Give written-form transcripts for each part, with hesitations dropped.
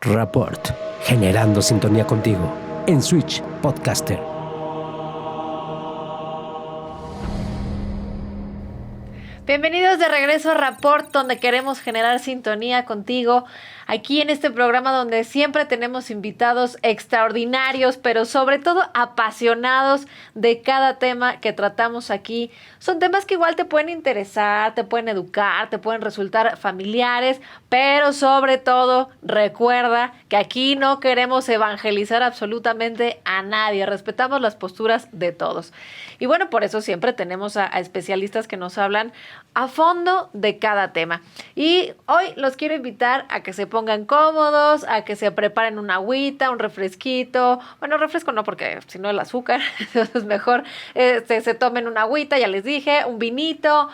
Rapport, generando sintonía contigo en Switch Podcaster. Bienvenidos de regreso a Rapport, donde queremos generar sintonía contigo. Aquí en este programa donde siempre tenemos invitados extraordinarios, pero sobre todo apasionados de cada tema que tratamos aquí. Son temas que igual te pueden interesar, te pueden educar, te pueden resultar familiares, pero sobre todo recuerda que aquí no queremos evangelizar absolutamente a nadie. Respetamos las posturas de todos. Y bueno, por eso siempre tenemos a especialistas que nos hablan a fondo de cada tema. Y hoy los quiero invitar a que se pongan cómodos, a que se preparen una agüita, un refresquito. Bueno, refresco no, porque si no el azúcar, entonces mejor se tomen una agüita, ya les dije, un vinito,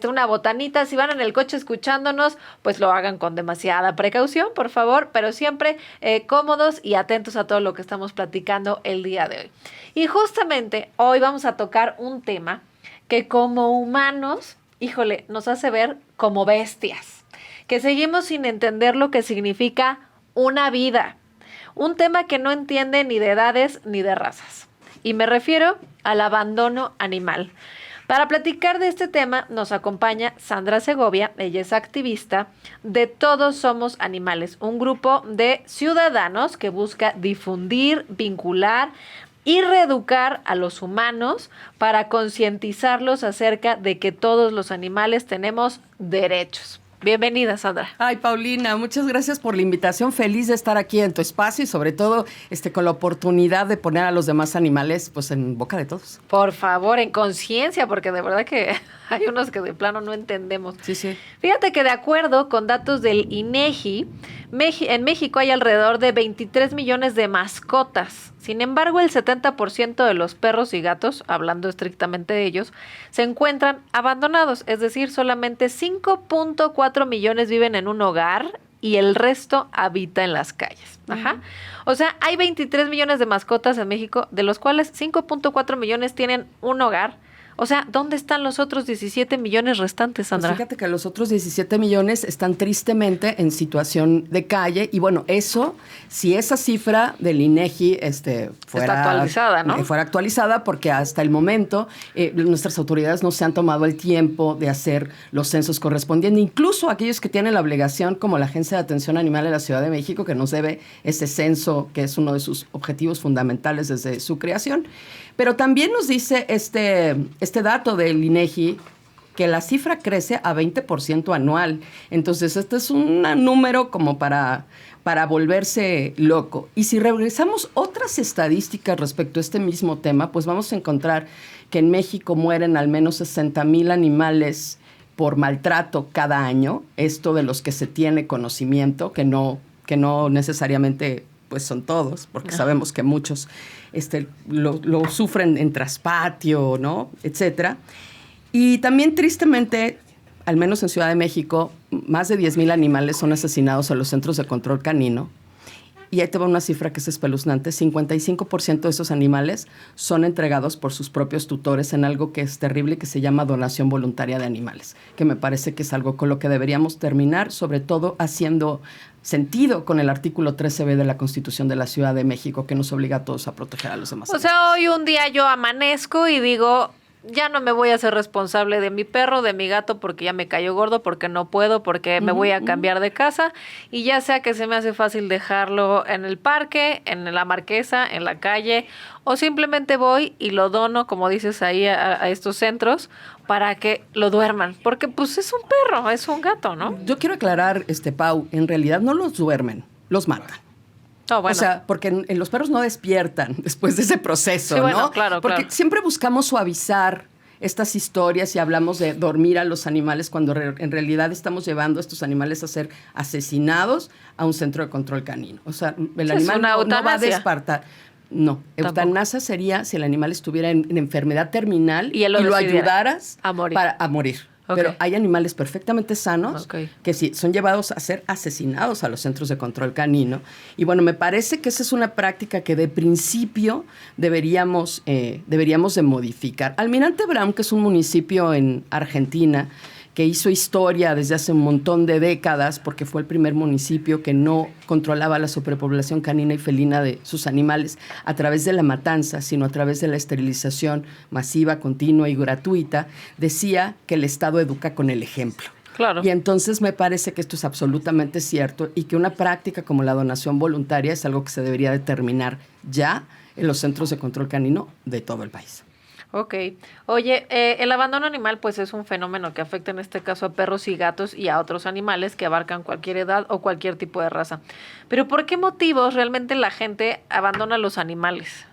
una botanita. Si van en el coche escuchándonos, pues lo hagan con demasiada precaución, por favor, pero siempre cómodos y atentos a todo lo que estamos platicando el día de hoy. Y justamente hoy vamos a tocar un tema que como humanos, híjole, nos hace ver como bestias, que seguimos sin entender lo que significa una vida. Un tema que no entiende ni de edades ni de razas. Y me refiero al abandono animal. Para platicar de este tema nos acompaña Sandra Segovia. Ella es activista de Todos Somos Animales, un grupo de ciudadanos que busca difundir, vincular y reeducar a los humanos para concientizarlos acerca de que todos los animales tenemos derechos. Bienvenida, Sandra. Ay, Paulina, muchas gracias por la invitación. Feliz de estar aquí en tu espacio y sobre todo con la oportunidad de poner a los demás animales pues en boca de todos. Por favor, en conciencia, porque de verdad que hay unos que de plano no entendemos. Sí, sí. Fíjate que de acuerdo con datos del INEGI, en México hay alrededor de 23 millones de mascotas. Sin embargo, el 70% de los perros y gatos, hablando estrictamente de ellos, se encuentran abandonados. Es decir, solamente 5.4 millones viven en un hogar y el resto habita en las calles. Ajá. O sea, hay 23 millones de mascotas en México, de los cuales 5.4 millones tienen un hogar. O sea, ¿dónde están los otros 17 millones restantes, Sandra? Pues fíjate que los otros 17 millones están tristemente en situación de calle. Y bueno, eso, si esa cifra del INEGI fuera actualizada, ¿no? Fuera actualizada, porque hasta el momento nuestras autoridades no se han tomado el tiempo de hacer los censos correspondientes. Incluso aquellos que tienen la obligación, como la Agencia de Atención Animal de la Ciudad de México, que nos debe ese censo, que es uno de sus objetivos fundamentales desde su creación. Pero también nos dice este dato del INEGI que la cifra crece a 20% anual. Entonces, este es un número como para volverse loco. Y si regresamos otras estadísticas respecto a este mismo tema, pues vamos a encontrar que en México mueren al menos 60,000 animales por maltrato cada año. Esto de los que se tiene conocimiento, que no necesariamente pues son todos, porque sabemos que muchos lo sufren en traspatio, ¿no? Etcétera. Y también, tristemente, al menos en Ciudad de México, más de 10,000 animales son asesinados en los centros de control canino. Y ahí te va una cifra que es espeluznante. 55% de esos animales son entregados por sus propios tutores en algo que es terrible, que se llama donación voluntaria de animales, que me parece que es algo con lo que deberíamos terminar, sobre todo haciendo sentido con el artículo 13b de la Constitución de la Ciudad de México, que nos obliga a todos a proteger a los demás. O sea, hoy un día yo amanezco y digo, ya no me voy a hacer responsable de mi perro, de mi gato, porque ya me cayó gordo, porque no puedo, porque me voy a cambiar de casa, y ya sea que se me hace fácil dejarlo en el parque, en la marquesa, en la calle, o simplemente voy y lo dono, como dices ahí, a estos centros, para que lo duerman, porque pues es un perro, es un gato, ¿no? Yo quiero aclarar, Pau, en realidad no los duermen, los matan. Oh, bueno. O sea, porque los perros no despiertan después de ese proceso, sí, bueno, ¿no? Claro, porque siempre buscamos suavizar estas historias y hablamos de dormir a los animales cuando en realidad estamos llevando a estos animales a ser asesinados a un centro de control canino. O sea, el animal no va a despertar. No, eutanasia sería si el animal estuviera en enfermedad terminal y lo ayudaras a morir. Okay. Pero hay animales perfectamente sanos que sí son llevados a ser asesinados a los centros de control canino. Y bueno, me parece que esa es una práctica que de principio deberíamos de modificar. Almirante Brown, que es un municipio en Argentina, que hizo historia desde hace un montón de décadas, porque fue el primer municipio que no controlaba la sobrepoblación canina y felina de sus animales a través de la matanza, sino a través de la esterilización masiva, continua y gratuita, decía que el Estado educa con el ejemplo. Claro. Y entonces me parece que esto es absolutamente cierto y que una práctica como la donación voluntaria es algo que se debería determinar ya en los centros de control canino de todo el país. Ok. Oye, el abandono animal pues es un fenómeno que afecta en este caso a perros y gatos y a otros animales que abarcan cualquier edad o cualquier tipo de raza. Pero ¿por qué motivos realmente la gente abandona los animales?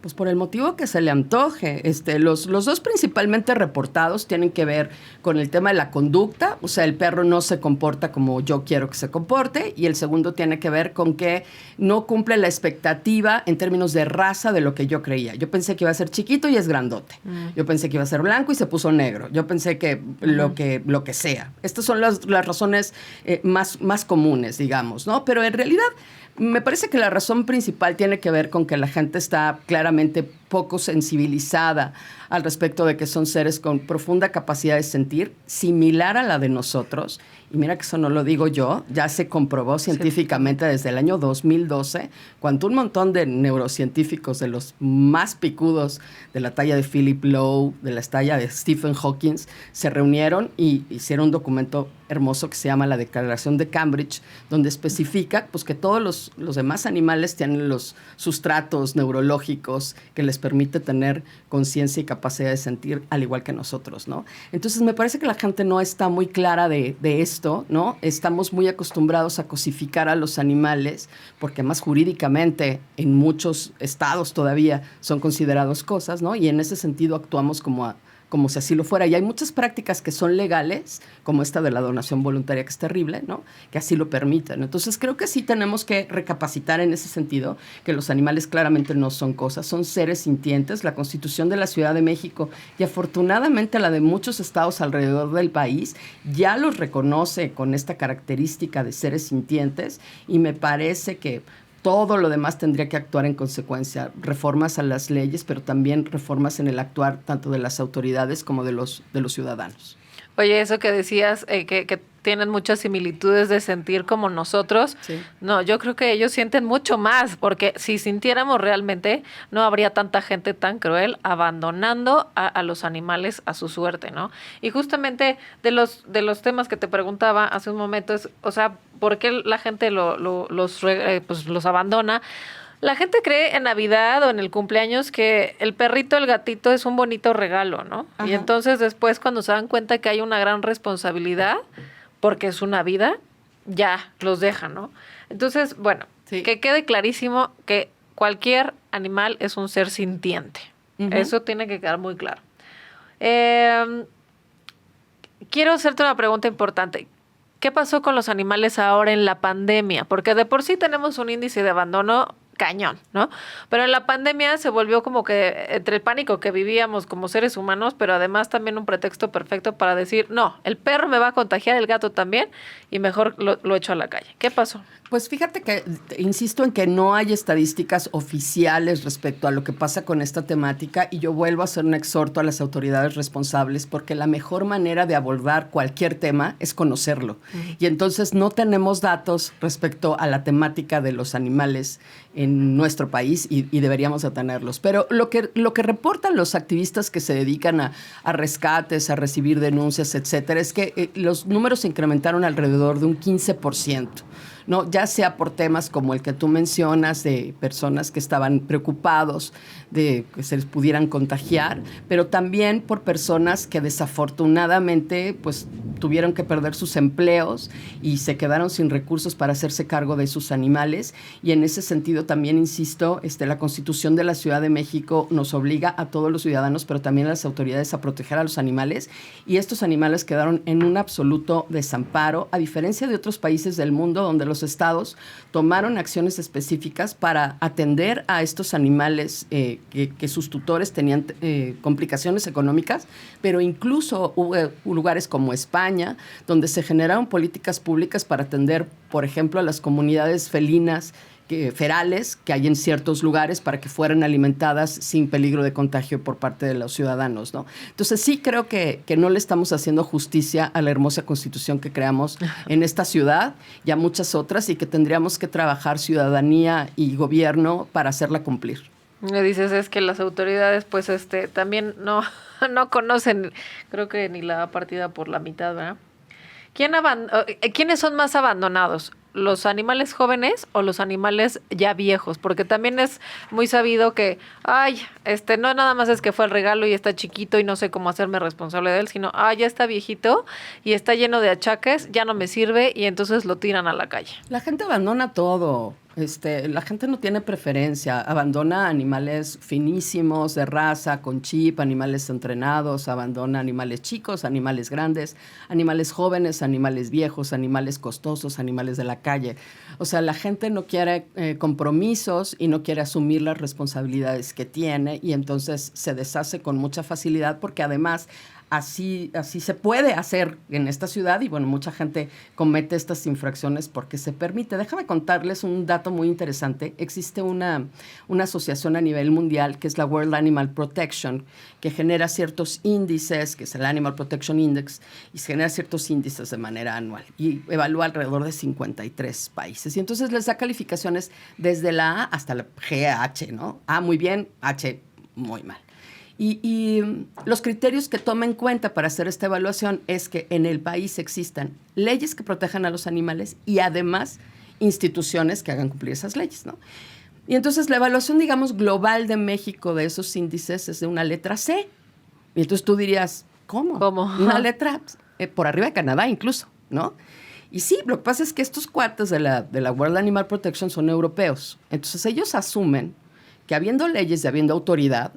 Pues por el motivo que se le antoje. Los dos principalmente reportados tienen que ver con el tema de la conducta, o sea, el perro no se comporta como yo quiero que se comporte, y el segundo tiene que ver con que no cumple la expectativa en términos de raza de lo que yo creía. Yo pensé que iba a ser chiquito y es grandote. Yo pensé que iba a ser blanco y se puso negro. Yo pensé que lo que sea. Estas son las razones más comunes, digamos, ¿no? Pero en realidad me parece que la razón principal tiene que ver con que la gente está claramente poco sensibilizada al respecto de que son seres con profunda capacidad de sentir, similar a la de nosotros. Y mira que eso no lo digo yo, ya se comprobó científicamente desde el año 2012, cuando un montón de neurocientíficos de los más picudos de la talla de Philip Lowe, de la talla de Stephen Hawking, se reunieron y hicieron un documento hermoso que se llama la Declaración de Cambridge, donde especifica pues, que todos los demás animales tienen los sustratos neurológicos que les permite tener conciencia y capacidad de sentir al igual que nosotros, ¿no? Entonces me parece que la gente no está muy clara de esto, ¿no? Estamos muy acostumbrados a cosificar a los animales porque más jurídicamente en muchos estados todavía son considerados cosas, ¿no? Y en ese sentido actuamos como si así lo fuera. Y hay muchas prácticas que son legales, como esta de la donación voluntaria, que es terrible, ¿no? Que así lo permiten. Entonces, creo que sí tenemos que recapacitar en ese sentido, que los animales claramente no son cosas, son seres sintientes. La Constitución de la Ciudad de México y afortunadamente la de muchos estados alrededor del país ya los reconoce con esta característica de seres sintientes, y me parece que todo lo demás tendría que actuar en consecuencia. Reformas a las leyes, pero también reformas en el actuar tanto de las autoridades como de los ciudadanos. Oye, eso que decías, que tienen muchas similitudes de sentir como nosotros. Sí. No, yo creo que ellos sienten mucho más, porque si sintiéramos realmente, no habría tanta gente tan cruel abandonando a los animales a su suerte, ¿no? Y justamente de los temas que te preguntaba hace un momento es, o sea, ¿por qué la gente los abandona? La gente cree en Navidad o en el cumpleaños que el perrito, el gatito es un bonito regalo, ¿no? Ajá. Y entonces después cuando se dan cuenta que hay una gran responsabilidad, porque es una vida, ya los dejan, ¿no? Entonces, bueno, Sí. que quede clarísimo que cualquier animal es un ser sintiente. Uh-huh. Eso tiene que quedar muy claro. Quiero hacerte una pregunta importante. ¿Qué pasó con los animales ahora en la pandemia? Porque de por sí tenemos un índice de abandono cañón, ¿no? Pero en la pandemia se volvió como que entre el pánico que vivíamos como seres humanos, pero además también un pretexto perfecto para decir, no, el perro me va a contagiar, el gato también, y mejor lo echo a la calle. ¿Qué pasó? Pues fíjate que insisto en que no hay estadísticas oficiales respecto a lo que pasa con esta temática, y yo vuelvo a hacer un exhorto a las autoridades responsables, porque la mejor manera de abordar cualquier tema es conocerlo. Y entonces no tenemos datos respecto a la temática de los animales en nuestro país y deberíamos de tenerlos. Pero lo que reportan los activistas que se dedican a rescates, a recibir denuncias, etcétera, es que los números se incrementaron alrededor de un 15%. ¿No? Ya sea por temas como el que tú mencionas, de personas que estaban preocupados de que se les pudieran contagiar, pero también por personas que desafortunadamente pues tuvieron que perder sus empleos y se quedaron sin recursos para hacerse cargo de sus animales. Y en ese sentido también, insisto, la Constitución de la Ciudad de México nos obliga a todos los ciudadanos, pero también a las autoridades, a proteger a los animales, y estos animales quedaron en un absoluto desamparo, a diferencia de otros países del mundo donde los estados tomaron acciones específicas para atender a estos animales que sus tutores tenían complicaciones económicas, pero incluso hubo lugares como España, donde se generaron políticas públicas para atender, por ejemplo, a las comunidades felinas ferales que hay en ciertos lugares para que fueran alimentadas sin peligro de contagio por parte de los ciudadanos, ¿no? Entonces sí creo que no le estamos haciendo justicia a la hermosa Constitución que creamos en esta ciudad y a muchas otras, y que tendríamos que trabajar ciudadanía y gobierno para hacerla cumplir. Me dices, es que las autoridades pues también no conocen, creo que ni la partida por la mitad, ¿verdad? ¿Quiénes son más abandonados? ¿Los animales jóvenes o los animales ya viejos? Porque también es muy sabido que, no nada más es que fue el regalo y está chiquito y no sé cómo hacerme responsable de él, sino, ya está viejito y está lleno de achaques, ya no me sirve, y entonces lo tiran a la calle. La gente abandona todo. La gente no tiene preferencia, abandona animales finísimos, de raza, con chip, animales entrenados, abandona animales chicos, animales grandes, animales jóvenes, animales viejos, animales costosos, animales de la calle. O sea, la gente no quiere compromisos y no quiere asumir las responsabilidades que tiene, y entonces se deshace con mucha facilidad, porque además así se puede hacer en esta ciudad, y bueno, mucha gente comete estas infracciones porque se permite. Déjame contarles un dato muy interesante. Existe una asociación a nivel mundial que es la World Animal Protection, que genera ciertos índices, que es el Animal Protection Index, y se genera ciertos índices de manera anual y evalúa alrededor de 53 países. Y entonces les da calificaciones desde la A hasta la GH, ¿no? A muy bien, H muy mal. Y los criterios que toma en cuenta para hacer esta evaluación es que en el país existan leyes que protejan a los animales y además instituciones que hagan cumplir esas leyes, ¿no? Y entonces la evaluación, digamos, global de México de esos índices es de una letra C. Y entonces tú dirías, ¿cómo? Una letra por arriba de Canadá incluso, ¿no? Y sí, lo que pasa es que estos cuates de la World Animal Protection son europeos. Entonces ellos asumen que habiendo leyes y habiendo autoridad,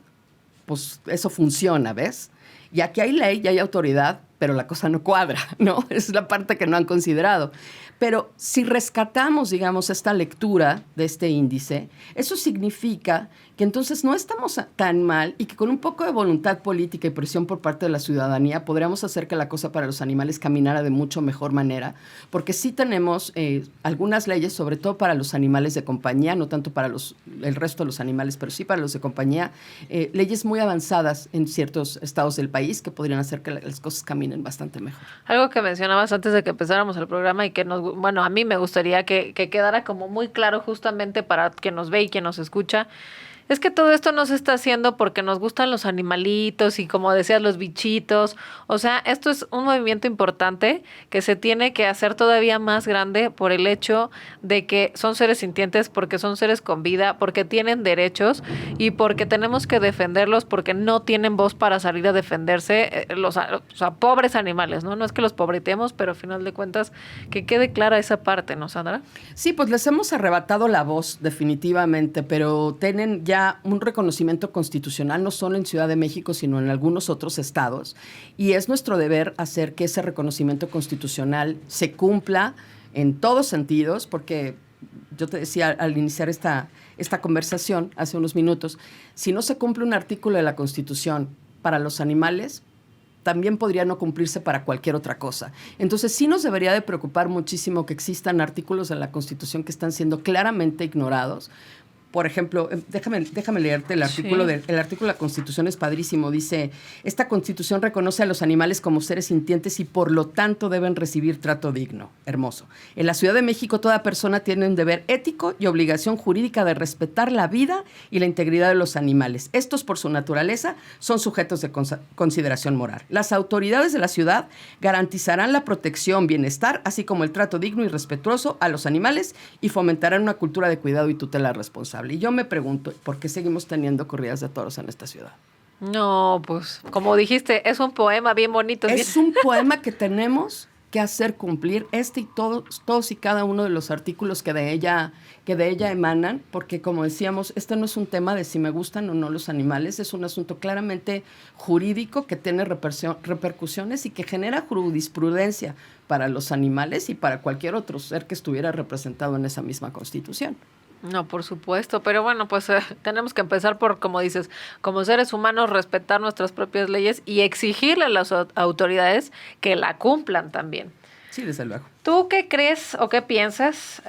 pues eso funciona, ¿ves? Y aquí hay ley y hay autoridad, pero la cosa no cuadra, ¿no? Es la parte que no han considerado. Pero si rescatamos, digamos, esta lectura de este índice, eso significa que entonces no estamos tan mal, y que con un poco de voluntad política y presión por parte de la ciudadanía podríamos hacer que la cosa para los animales caminara de mucho mejor manera, porque sí tenemos algunas leyes, sobre todo para los animales de compañía, no tanto para el resto de los animales, pero sí para los de compañía, leyes muy avanzadas en ciertos estados del país que podrían hacer que las cosas caminen bastante mejor. Algo que mencionabas antes de que empezáramos el programa y que a mí me gustaría que quedara como muy claro justamente para quien nos ve y quien nos escucha, es que todo esto no se está haciendo porque nos gustan los animalitos y, como decías, los bichitos. O sea, esto es un movimiento importante que se tiene que hacer todavía más grande por el hecho de que son seres sintientes, porque son seres con vida, porque tienen derechos y porque tenemos que defenderlos, porque no tienen voz para salir a defenderse, pobres animales, ¿no? No es que los pobretemos, pero al final de cuentas que quede clara esa parte, ¿no, Sandra? Sí, pues les hemos arrebatado la voz definitivamente, pero tienen ya un reconocimiento constitucional no solo en Ciudad de México, sino en algunos otros estados, y es nuestro deber hacer que ese reconocimiento constitucional se cumpla en todos sentidos, porque yo te decía al iniciar esta conversación hace unos minutos, si no se cumple un artículo de la Constitución para los animales, también podría no cumplirse para cualquier otra cosa. Entonces sí nos debería de preocupar muchísimo que existan artículos de la Constitución que están siendo claramente ignorados. Por ejemplo, déjame leerte el artículo. Sí. El artículo de la Constitución es padrísimo. Dice, esta Constitución reconoce a los animales como seres sintientes y por lo tanto deben recibir trato digno. Hermoso. En la Ciudad de México toda persona tiene un deber ético y obligación jurídica de respetar la vida y la integridad de los animales. Estos, por su naturaleza, son sujetos de consideración moral. Las autoridades de la ciudad garantizarán la protección, bienestar, así como el trato digno y respetuoso a los animales, y fomentarán una cultura de cuidado y tutela responsable. Y yo me pregunto, ¿por qué seguimos teniendo corridas de toros en esta ciudad? No, pues, como dijiste, es un poema bien bonito. Es un poema que tenemos que hacer cumplir, y todos y cada uno de los artículos que de ella emanan, porque como decíamos, este no es un tema de si me gustan o no los animales, es un asunto claramente jurídico que tiene repercusiones y que genera jurisprudencia para los animales y para cualquier otro ser que estuviera representado en esa misma Constitución. No, por supuesto, pero bueno, pues tenemos que empezar por, como dices, como seres humanos, respetar nuestras propias leyes y exigirle a las autoridades que la cumplan también. Sí, desde luego. ¿Tú qué crees o qué piensas?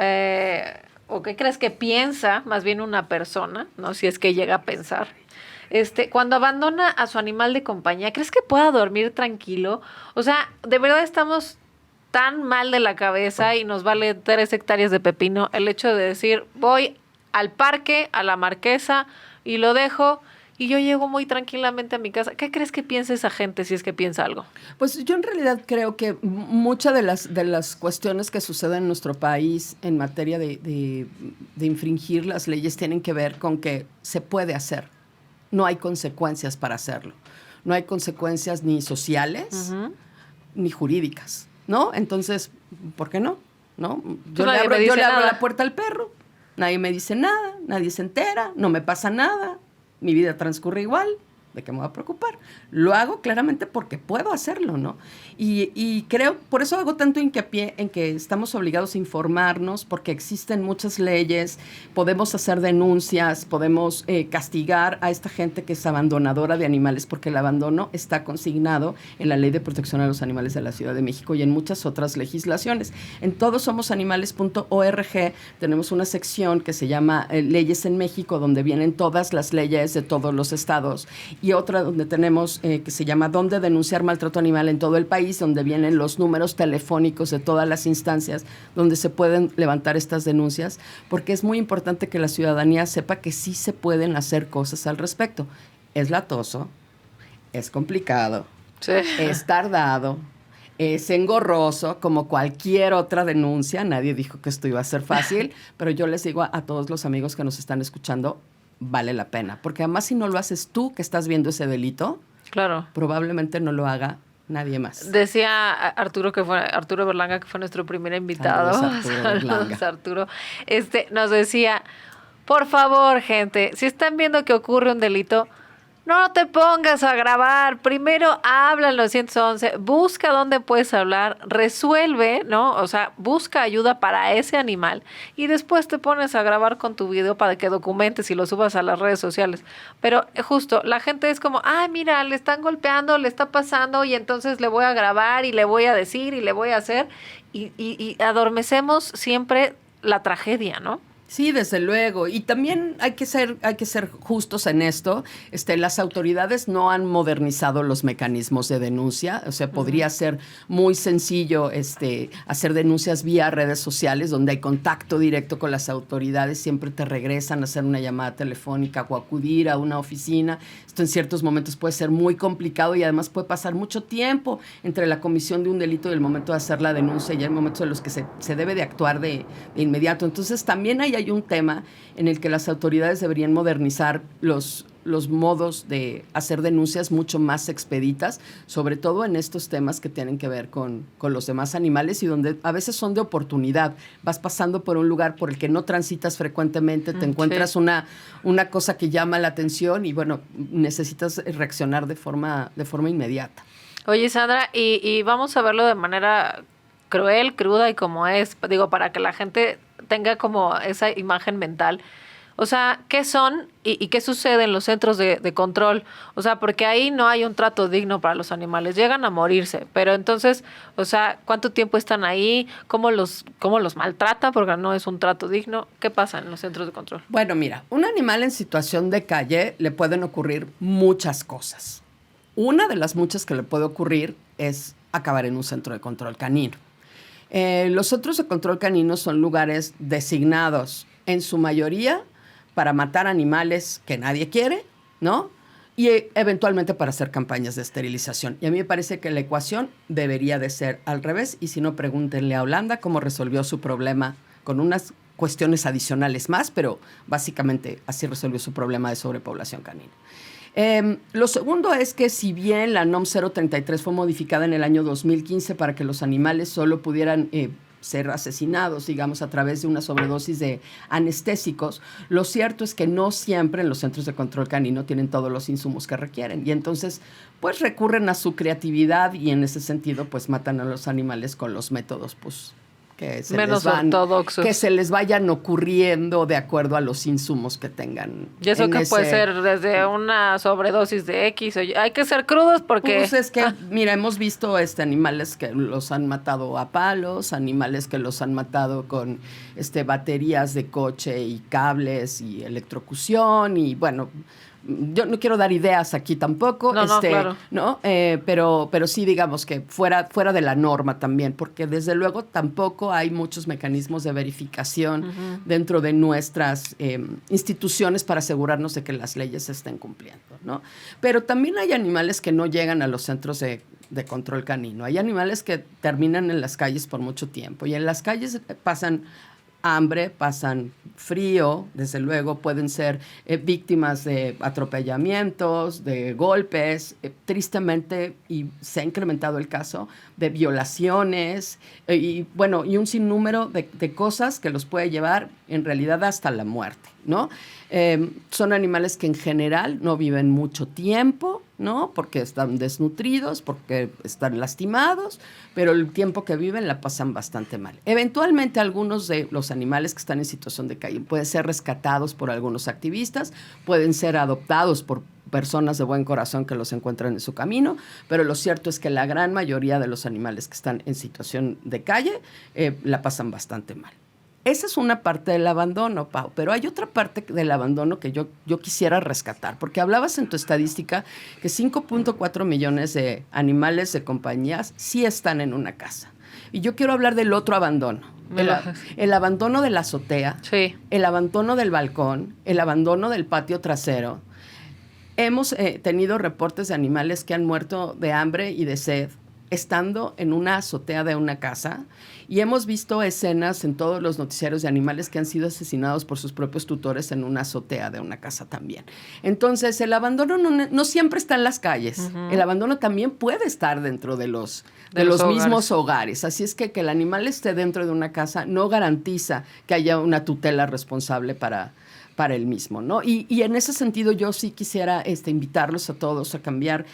o qué crees que piensa más bien una persona, ¿no? Si es que llega a pensar. Cuando abandona a su animal de compañía, ¿crees que pueda dormir tranquilo? O sea, de verdad estamos tan mal de la cabeza y nos vale 3 hectáreas de pepino el hecho de decir, voy al parque, a la Marquesa y lo dejo y yo llego muy tranquilamente a mi casa. ¿Qué crees que piensa esa gente si es que piensa algo? Pues yo en realidad creo que muchas de las cuestiones que suceden en nuestro país en materia de infringir las leyes tienen que ver con que se puede hacer. No hay consecuencias para hacerlo. No hay consecuencias ni sociales ni jurídicas, ¿no? Entonces, ¿por qué no? ¿No? Yo le abro la puerta al perro, nadie me dice nada, nadie se entera, no me pasa nada, mi vida transcurre igual. ¿De qué me voy a preocupar? Lo hago claramente porque puedo hacerlo, ¿no? Y creo, por eso hago tanto hincapié en que estamos obligados a informarnos, porque existen muchas leyes, podemos hacer denuncias, podemos castigar a esta gente que es abandonadora de animales, porque el abandono está consignado en la Ley de Protección a los Animales de la Ciudad de México y en muchas otras legislaciones. En todosomosanimales.org tenemos una sección que se llama Leyes en México, donde vienen todas las leyes de todos los estados, y otra donde tenemos que se llama ¿Dónde denunciar maltrato animal en todo el país?, donde vienen los números telefónicos de todas las instancias donde se pueden levantar estas denuncias, porque es muy importante que la ciudadanía sepa que sí se pueden hacer cosas al respecto. Es latoso, es complicado, sí, es tardado, es engorroso, como cualquier otra denuncia. Nadie dijo que esto iba a ser fácil, pero yo les digo a todos los amigos que nos están escuchando, vale la pena, porque además si no lo haces tú que estás viendo ese delito, claro, probablemente no lo haga nadie más. Decía Arturo Berlanga, que fue nuestro primer invitado. Saludos, Arturo. Nos decía, por favor, gente, si están viendo que ocurre un delito, no te pongas a grabar. Primero habla al 911, busca dónde puedes hablar, resuelve, ¿no? O sea, busca ayuda para ese animal y después te pones a grabar con tu video para que documentes y lo subas a las redes sociales. Pero justo, la gente es como, mira, le están golpeando, le está pasando y entonces le voy a grabar y le voy a decir y le voy a hacer y adormecemos siempre la tragedia, ¿no? Sí, desde luego. Y también hay que ser justos en esto. Las autoridades no han modernizado los mecanismos de denuncia. O sea, podría ser muy sencillo hacer denuncias vía redes sociales, donde hay contacto directo con las autoridades. Siempre te regresan a hacer una llamada telefónica o acudir a una oficina. Esto en ciertos momentos puede ser muy complicado y además puede pasar mucho tiempo entre la comisión de un delito y el momento de hacer la denuncia, y hay momentos en los que se debe de actuar de inmediato. Entonces, también hay un tema en el que las autoridades deberían modernizar los modos de hacer denuncias mucho más expeditas, sobre todo en estos temas que tienen que ver con los demás animales y donde a veces son de oportunidad. Vas pasando por un lugar por el que no transitas frecuentemente, te encuentras una cosa que llama la atención y, bueno, necesitas reaccionar de forma inmediata. Oye, Sandra, y vamos a verlo de manera cruel, cruda y como es, para que la gente tenga como esa imagen mental. O sea, ¿qué son y qué sucede en los centros de control? O sea, porque ahí no hay un trato digno para los animales. Llegan a morirse, pero entonces, o sea, ¿cuánto tiempo están ahí? ¿Cómo los maltrata? Porque no es un trato digno. ¿Qué pasa en los centros de control? Bueno, mira, un animal en situación de calle le pueden ocurrir muchas cosas. Una de las muchas que le puede ocurrir es acabar en un centro de control canino. Los centros de control canino son lugares designados en su mayoría para matar animales que nadie quiere, ¿no? Y eventualmente para hacer campañas de esterilización. Y a mí me parece que la ecuación debería de ser al revés. Y si no, pregúntenle a Holanda cómo resolvió su problema con unas cuestiones adicionales más, pero básicamente así resolvió su problema de sobrepoblación canina. Lo segundo es que si bien la NOM 033 fue modificada en el año 2015 para que los animales solo pudieran ser asesinados, digamos, a través de una sobredosis de anestésicos, lo cierto es que no siempre en los centros de control canino tienen todos los insumos que requieren y entonces pues recurren a su creatividad y en ese sentido pues matan a los animales con los métodos pues que menos ortodoxos. Que se les vayan ocurriendo de acuerdo a los insumos que tengan. Y eso que puede ser desde una sobredosis de X. Hay que ser crudos porque... Pues es que, mira, hemos visto animales que los han matado a palos, animales que los han matado con baterías de coche y cables y electrocución y bueno... Yo no quiero dar ideas aquí tampoco, claro. ¿no? Pero sí digamos que fuera de la norma también, porque desde luego tampoco hay muchos mecanismos de verificación dentro de nuestras instituciones para asegurarnos de que las leyes se estén cumpliendo, ¿no? Pero también hay animales que no llegan a los centros de control canino. Hay animales que terminan en las calles por mucho tiempo y en las calles pasan hambre, pasan frío, desde luego pueden ser víctimas de atropellamientos, de golpes, tristemente, y se ha incrementado el caso de violaciones, y un sinnúmero de cosas que los puede llevar en realidad hasta la muerte, ¿no? Son animales que en general no viven mucho tiempo, ¿no? Porque están desnutridos, porque están lastimados, pero el tiempo que viven la pasan bastante mal. Eventualmente algunos de los animales que están en situación de calle pueden ser rescatados por algunos activistas, pueden ser adoptados por personas de buen corazón que los encuentran en su camino, pero lo cierto es que la gran mayoría de los animales que están en situación de calle la pasan bastante mal. Esa es una parte del abandono, Pau, pero hay otra parte del abandono que yo quisiera rescatar, porque hablabas en tu estadística que 5.4 millones de animales de compañías sí están en una casa. Y yo quiero hablar del otro abandono, el abandono de la azotea, sí, el abandono del balcón, el abandono del patio trasero. Hemos tenido reportes de animales que han muerto de hambre y de sed estando en una azotea de una casa, y hemos visto escenas en todos los noticiarios de animales que han sido asesinados por sus propios tutores en una azotea de una casa también. Entonces, el abandono no siempre está en las calles. El abandono también puede estar dentro de los mismos hogares. Así es que el animal esté dentro de una casa no garantiza que haya una tutela responsable para el mismo, ¿no? Y en ese sentido yo sí quisiera invitarlos a todos a cambiar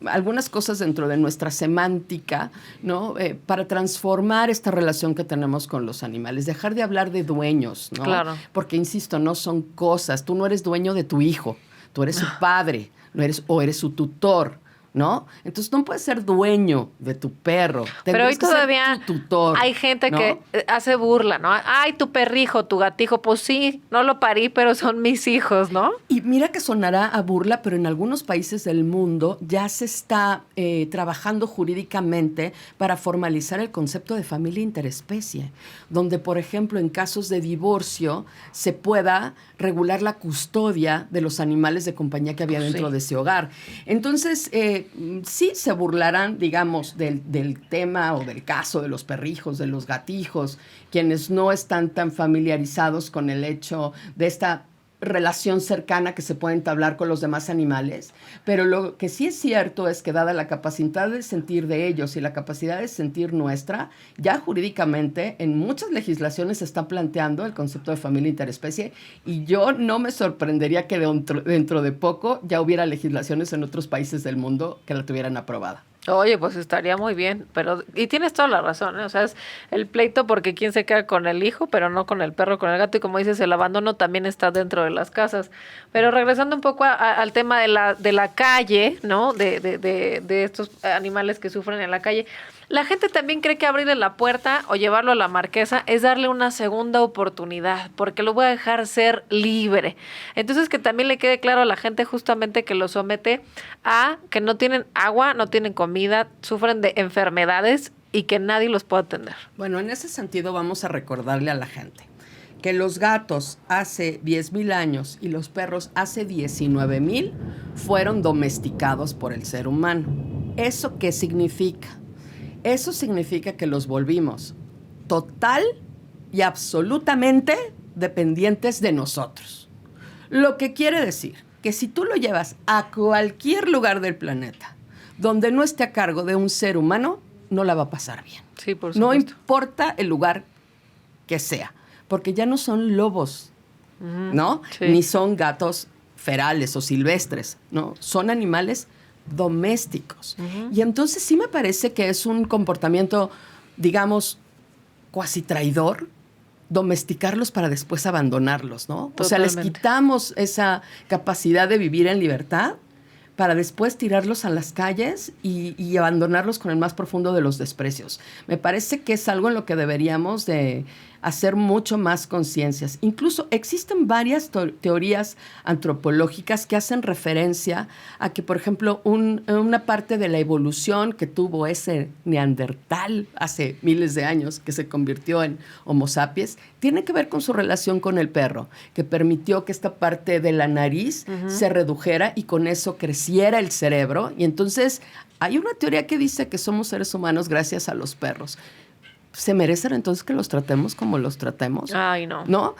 algunas cosas dentro de nuestra semántica, ¿no? Para transformar esta relación que tenemos con los animales, dejar de hablar de dueños, ¿no? Claro. Porque, insisto, no son cosas. Tú no eres dueño de tu hijo, tú eres su padre, eres su tutor, ¿no? Entonces no puedes ser dueño de tu perro. Pero hoy todavía ser tu tutor, hay gente, ¿no?, que hace burla, ¿no? Ay, tu perrijo, tu gatijo, pues sí, no lo parí, pero son mis hijos, ¿no? Y mira que sonará a burla, pero en algunos países del mundo ya se está trabajando jurídicamente para formalizar el concepto de familia interespecie, donde, por ejemplo, en casos de divorcio se pueda regular la custodia de los animales de compañía que había dentro de ese hogar. Entonces, sí se burlarán, digamos, del tema o del caso de los perrijos, de los gatijos, quienes no están tan familiarizados con el hecho de esta relación cercana que se puede entablar con los demás animales, pero lo que sí es cierto es que dada la capacidad de sentir de ellos y la capacidad de sentir nuestra, ya jurídicamente en muchas legislaciones se está planteando el concepto de familia interespecie, y yo no me sorprendería que dentro de poco ya hubiera legislaciones en otros países del mundo que la tuvieran aprobada. Oye, pues estaría muy bien, y tienes toda la razón, ¿eh? O sea, es el pleito porque quién se queda con el hijo, pero no con el perro, con el gato, y como dices, el abandono también está dentro de las casas. Pero regresando un poco al tema de la calle, ¿no? De estos animales que sufren en la calle, la gente también cree que abrirle la puerta o llevarlo a la marquesa es darle una segunda oportunidad, porque lo voy a dejar ser libre. Entonces, que también le quede claro a la gente justamente que lo somete a que no tienen agua, no tienen comida, sufren de enfermedades y que nadie los puede atender. Bueno, en ese sentido vamos a recordarle a la gente que los gatos hace 10,000 años y los perros hace 19,000 fueron domesticados por el ser humano. ¿Eso qué significa? Eso significa que los volvimos total y absolutamente dependientes de nosotros. Lo que quiere decir que si tú lo llevas a cualquier lugar del planeta donde no esté a cargo de un ser humano, no la va a pasar bien. Sí, por supuesto. No importa el lugar que sea, porque ya no son lobos, ¿no? Sí. Ni son gatos ferales o silvestres, ¿no? Son animales domésticos. Y entonces sí me parece que es un comportamiento, digamos, cuasi traidor domesticarlos para después abandonarlos, ¿no? Totalmente. O sea, les quitamos esa capacidad de vivir en libertad para después tirarlos a las calles y abandonarlos con el más profundo de los desprecios. Me parece que es algo en lo que deberíamos de hacer mucho más conciencias. Incluso existen varias teorías antropológicas que hacen referencia a que, por ejemplo, una parte de la evolución que tuvo ese neandertal hace miles de años, que se convirtió en Homo sapiens, tiene que ver con su relación con el perro, que permitió que esta parte de la nariz se redujera y con eso creciera el cerebro. Y entonces hay una teoría que dice que somos seres humanos gracias a los perros. ¿Se merecen entonces que los tratemos como los tratemos? Ay, no. ¿No?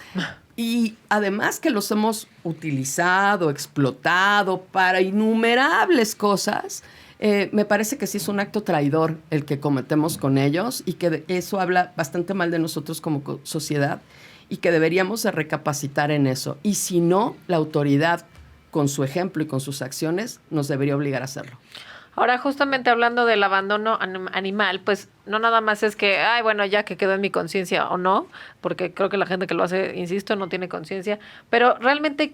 Y además que los hemos utilizado, explotado para innumerables cosas, me parece que sí es un acto traidor el que cometemos con ellos y que eso habla bastante mal de nosotros como sociedad y que deberíamos de recapacitar en eso. Y si no, la autoridad, con su ejemplo y con sus acciones, nos debería obligar a hacerlo. Ahora, justamente hablando del abandono animal, pues no nada más es que, ay, bueno, ya que quedó en mi conciencia o no, porque creo que la gente que lo hace, insisto, no tiene conciencia, pero realmente,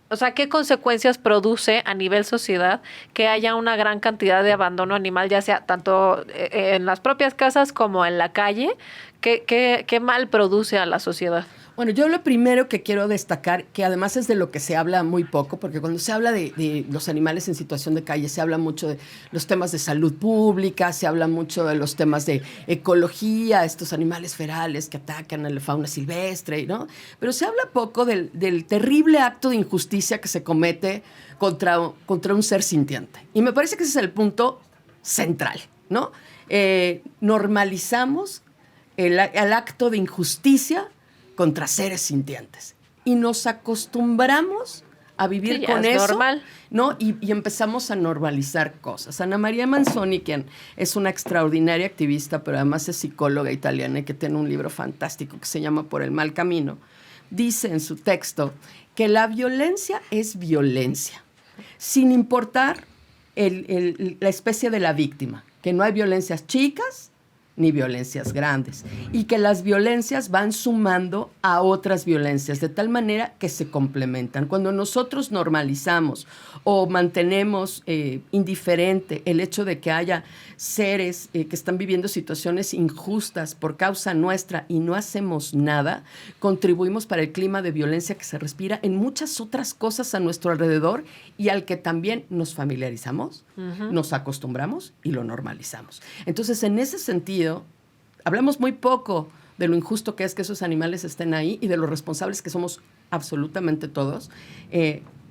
o sea, ¿qué consecuencias produce a nivel sociedad que haya una gran cantidad de abandono animal, ya sea tanto en las propias casas como en la calle? ¿Qué mal produce a la sociedad? Bueno, yo lo primero que quiero destacar, que además es de lo que se habla muy poco, porque cuando se habla de los animales en situación de calle, se habla mucho de los temas de salud pública, se habla mucho de los temas de ecología, estos animales ferales que atacan a la fauna silvestre, ¿no? Pero se habla poco del terrible acto de injusticia que se comete contra un ser sintiente. Y me parece que ese es el punto central, ¿no? Normalizamos el acto de injusticia contra seres sintientes. Y nos acostumbramos a vivir con eso, normal, ¿no? Y empezamos a normalizar cosas. Ana María Manzoni, quien es una extraordinaria activista, pero además es psicóloga italiana y que tiene un libro fantástico que se llama Por el mal camino, dice en su texto que la violencia es violencia, sin importar la especie de la víctima, que no hay violencias chicas ni violencias grandes, y que las violencias van sumando a otras violencias, de tal manera que se complementan. Cuando nosotros normalizamos o mantenemos indiferente el hecho de que haya seres que están viviendo situaciones injustas por causa nuestra y no hacemos nada, contribuimos para el clima de violencia que se respira en muchas otras cosas a nuestro alrededor y al que también nos familiarizamos, nos acostumbramos y lo normalizamos. Entonces, en ese sentido, hablamos muy poco de lo injusto que es que esos animales estén ahí y de lo responsables que somos absolutamente todos,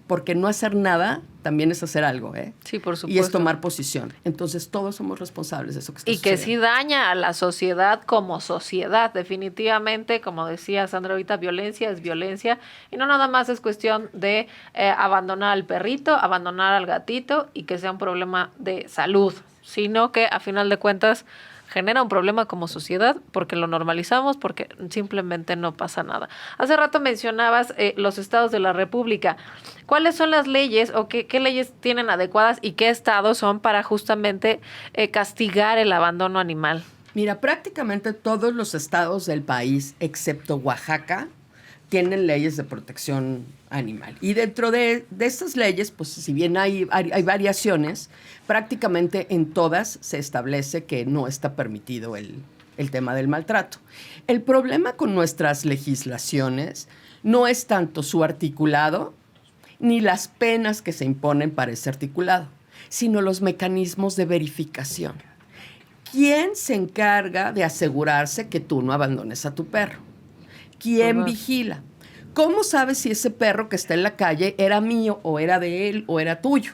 porque no hacer nada también es hacer algo, ¿eh? Sí, por supuesto. Y es tomar posición. Entonces, todos somos responsables de eso que está sucediendo. Y que sí sucediendo. daña a la sociedad como sociedad, definitivamente, como decía Sandra ahorita, violencia es violencia, y no nada más es cuestión de abandonar al perrito, abandonar al gatito, y que sea un problema de salud, sino que a final de cuentas genera un problema como sociedad porque lo normalizamos, porque simplemente no pasa nada. Hace rato mencionabas los estados de la República. ¿Cuáles son las leyes o qué leyes tienen adecuadas y qué estados son para justamente castigar el abandono animal? Mira, prácticamente todos los estados del país, excepto Oaxaca, tienen leyes de protección animal. Y dentro de estas leyes, pues si bien hay variaciones, prácticamente en todas se establece que no está permitido el tema del maltrato. El problema con nuestras legislaciones no es tanto su articulado ni las penas que se imponen para ese articulado, sino los mecanismos de verificación. ¿Quién se encarga de asegurarse que tú no abandones a tu perro? ¿Quién vigila? ¿Cómo sabes si ese perro que está en la calle era mío o era de él o era tuyo?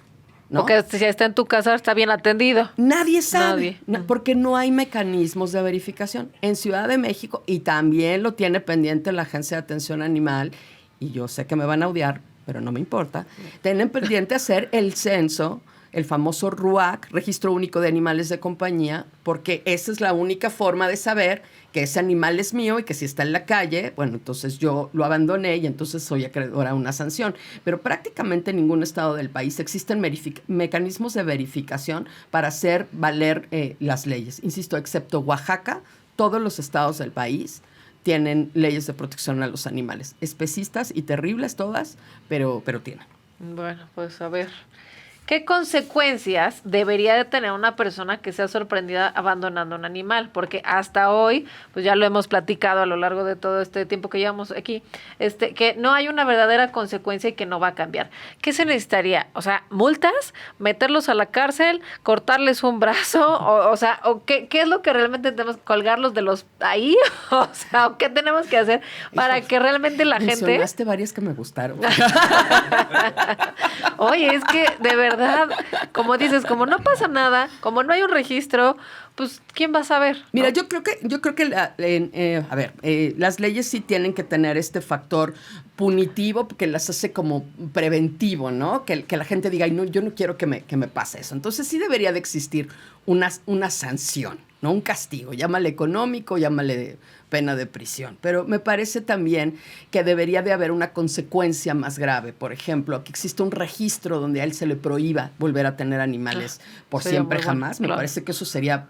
¿No? Porque si está en tu casa está bien atendido. Nadie sabe, porque no hay mecanismos de verificación. En Ciudad de México, y también lo tiene pendiente la Agencia de Atención Animal, y yo sé que me van a odiar, pero no me importa, tienen pendiente hacer el censo, el famoso RUAC, Registro Único de Animales de Compañía, porque esa es la única forma de saber que ese animal es mío y que si está en la calle, bueno, entonces yo lo abandoné y entonces soy acreedora a una sanción. Pero prácticamente en ningún estado del país existen mecanismos de verificación para hacer valer las leyes. Insisto, excepto Oaxaca, todos los estados del país tienen leyes de protección a los animales. Especistas y terribles todas, pero tienen. Bueno, pues a ver. ¿Qué consecuencias debería de tener una persona que sea sorprendida abandonando un animal? Porque hasta hoy, pues ya lo hemos platicado a lo largo de todo este tiempo que llevamos aquí, que no hay una verdadera consecuencia y que no va a cambiar. ¿Qué se necesitaría? O sea, multas, meterlos a la cárcel, cortarles un brazo, o qué es lo que realmente tenemos, colgarlos de los ahí, o sea, ¿o qué tenemos que hacer para que realmente la gente... Mencionaste varias que me gustaron. Oye, es que de verdad, como dices, como no pasa nada, como no hay un registro, pues ¿quién va a saber? Mira, ¿no? yo creo que las leyes sí tienen que tener este factor punitivo que las hace como preventivo, ¿no? Que la gente diga, no, yo no quiero que me pase eso. Entonces sí debería de existir una sanción, ¿no? Un castigo, llámale económico, llámale pena de prisión. Pero me parece también que debería de haber una consecuencia más grave. Por ejemplo, que exista un registro donde a él se le prohíba volver a tener animales por siempre, jamás. Me parece que eso sería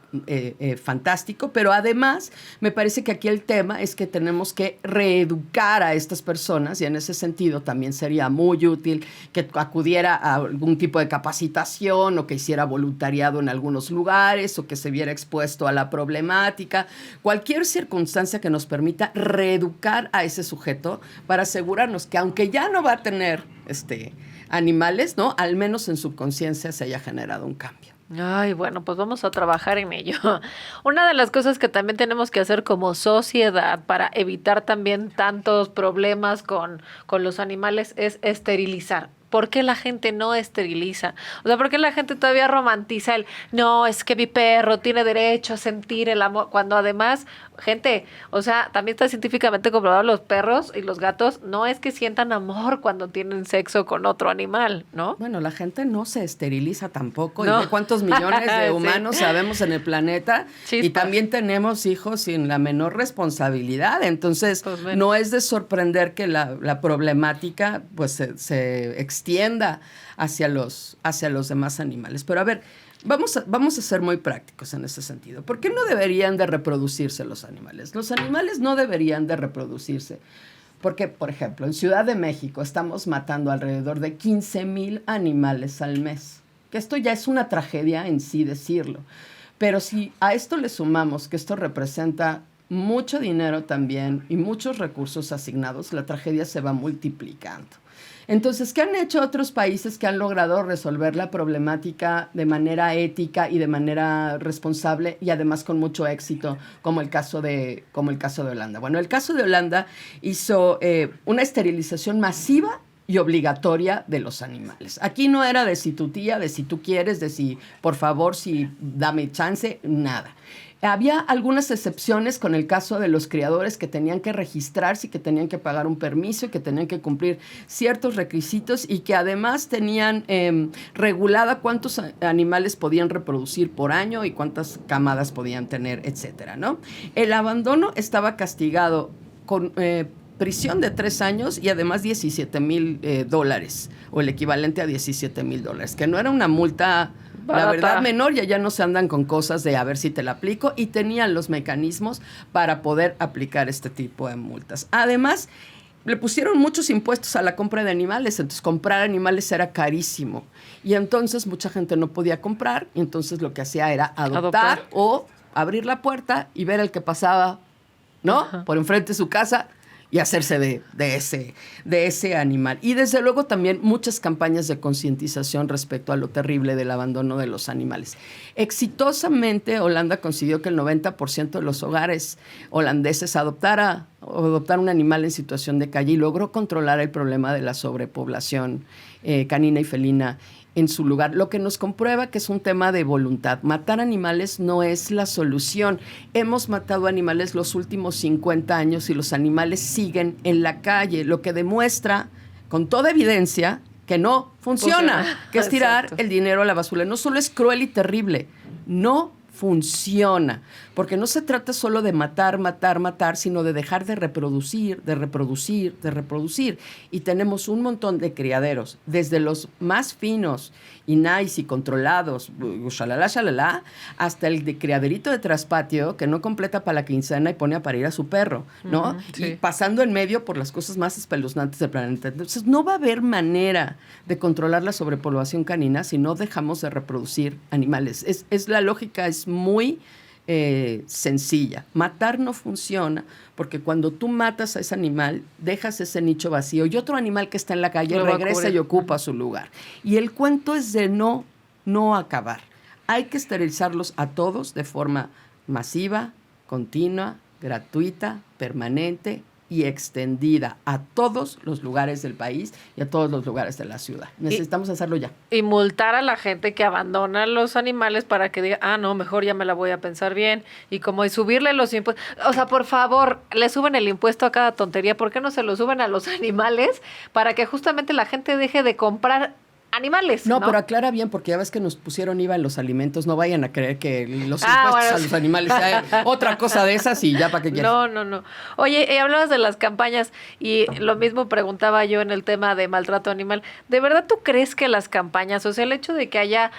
fantástico. Pero además, me parece que aquí el tema es que tenemos que reeducar a estas personas y en ese sentido también sería muy útil que acudiera a algún tipo de capacitación o que hiciera voluntariado en algunos lugares o que se viera expuesto a la problemática. Cualquier circunstancia que nos permita reeducar a ese sujeto para asegurarnos que aunque ya no va a tener animales, ¿no? Al menos en su conciencia se haya generado un cambio. Ay, bueno, pues vamos a trabajar en ello. Una de las cosas que también tenemos que hacer como sociedad para evitar también tantos problemas con los animales es esterilizar. ¿Por qué la gente no esteriliza? O sea, ¿por qué la gente todavía romantiza no, es que mi perro tiene derecho a sentir el amor? Cuando además, gente, o sea, también está científicamente comprobado, los perros y los gatos no es que sientan amor cuando tienen sexo con otro animal, ¿no? Bueno, la gente no se esteriliza tampoco. No. ¿Y de cuántos millones de Sí. humanos sabemos en el planeta? Chispas. Y también tenemos hijos sin la menor responsabilidad. Entonces, Pues bueno. no es de sorprender que la problemática pues se extienda hacia los demás animales. Pero a ver, vamos a ser muy prácticos en ese sentido. ¿Por qué no deberían de reproducirse los animales? Los animales no deberían de reproducirse. Porque, por ejemplo, en Ciudad de México estamos matando alrededor de 15,000 animales al mes. Que esto ya es una tragedia en sí decirlo. Pero si a esto le sumamos que esto representa mucho dinero también y muchos recursos asignados, la tragedia se va multiplicando. Entonces, ¿qué han hecho otros países que han logrado resolver la problemática de manera ética y de manera responsable y además con mucho éxito, como el caso de Holanda? Bueno, el caso de Holanda hizo una esterilización masiva y obligatoria de los animales. Aquí no era de si tu tía, de si tú quieres, de si, por favor, si dame chance, nada. Había algunas excepciones con el caso de los criadores que tenían que registrarse y que tenían que pagar un permiso y que tenían que cumplir ciertos requisitos y que además tenían regulada cuántos animales podían reproducir por año y cuántas camadas podían tener, etcétera, ¿no? El abandono estaba castigado con prisión de 3 años y además $17,000 o el equivalente a $17,000, que no era una multa, la verdad, menor. Y ya no se andan con cosas de a ver si te la aplico, y tenían los mecanismos para poder aplicar este tipo de multas. Además, le pusieron muchos impuestos a la compra de animales, entonces comprar animales era carísimo. Y entonces mucha gente no podía comprar, y entonces lo que hacía era adoptar. O abrir la puerta y ver al que pasaba, ¿no? Ajá. Por enfrente de su casa y hacerse de ese animal. Y desde luego también muchas campañas de concientización respecto a lo terrible del abandono de los animales. Exitosamente, Holanda consiguió que el 90% de los hogares holandeses adoptar un animal en situación de calle y logró controlar el problema de la sobrepoblación canina y felina en su lugar, lo que nos comprueba que es un tema de voluntad. Matar animales no es la solución. Hemos matado animales los últimos 50 años y los animales siguen en la calle, lo que demuestra con toda evidencia que no funciona, que es tirar el dinero a la basura. No solo es cruel y terrible, no funciona, porque no se trata solo de matar, matar, matar, sino de dejar de reproducir, de reproducir, de reproducir. Y tenemos un montón de criaderos, desde los más finos y nice y controlados, shalala, hasta el de criaderito de traspatio que no completa para la quincena y pone a parir a su perro, ¿no? Sí. Y pasando en medio por las cosas más espeluznantes del planeta. Entonces, no va a haber manera de controlar la sobrepoblación canina si no dejamos de reproducir animales. Es la lógica es muy sencilla. Matar no funciona porque cuando tú matas a ese animal, dejas ese nicho vacío y otro animal que está en la calle regresa y ocupa su lugar. Y el cuento es de no acabar. Hay que esterilizarlos a todos de forma masiva, continua, gratuita, permanente y extendida a todos los lugares del país y a todos los lugares de la ciudad. Necesitamos hacerlo ya. Y multar a la gente que abandona los animales para que diga, no, mejor ya me la voy a pensar bien. Y como y subirle los impuestos. O sea, por favor, le suben el impuesto a cada tontería. ¿Por qué no se lo suben a los animales para que justamente la gente deje de comprar animales? No, pero aclara bien, porque ya ves que nos pusieron IVA en los alimentos. No vayan a creer que los impuestos bueno, a los animales sea otra cosa de esas y ya para qué quieres. No. Oye, hablabas de las campañas y lo mismo preguntaba yo en el tema de maltrato animal. ¿De verdad tú crees que las campañas, o sea, el hecho de que haya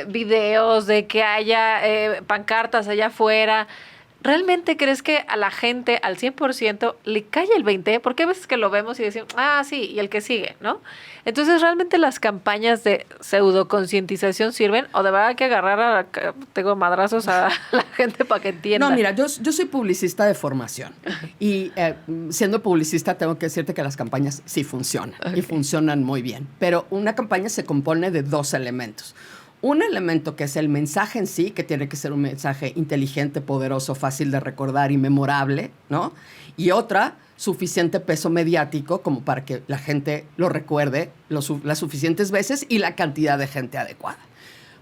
videos, de que haya pancartas allá afuera, ¿realmente crees que a la gente al 100% le cae el 20%? Porque hay veces que lo vemos y decimos, sí, y el que sigue, ¿no? Entonces, ¿realmente las campañas de pseudoconcientización sirven? ¿O de verdad hay que agarrar tengo madrazos a la gente para que entienda? No, mira, yo soy publicista de formación. Y siendo publicista tengo que decirte que las campañas sí funcionan. Okay. Y funcionan muy bien. Pero una campaña se compone de 2 elementos. Un elemento que es el mensaje en sí, que tiene que ser un mensaje inteligente, poderoso, fácil de recordar y memorable, ¿no? Y otra, suficiente peso mediático como para que la gente lo recuerde las suficientes veces y la cantidad de gente adecuada.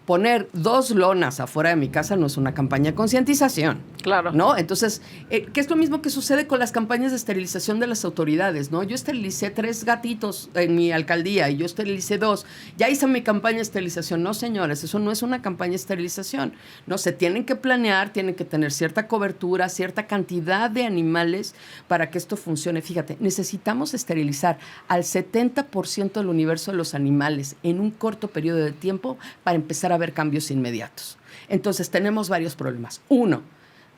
Poner 2 lonas afuera de mi casa no es una campaña de concientización. Claro. ¿No? Entonces, que es lo mismo que sucede con las campañas de esterilización de las autoridades, ¿no? Yo esterilicé 3 gatitos en mi alcaldía y yo esterilicé 2. Ya hice mi campaña de esterilización. No, señores, eso no es una campaña de esterilización. No, se tienen que planear, tienen que tener cierta cobertura, cierta cantidad de animales para que esto funcione. Fíjate, necesitamos esterilizar al 70% del universo de los animales en un corto periodo de tiempo para empezar a ver cambios inmediatos. Entonces, tenemos varios problemas. 1,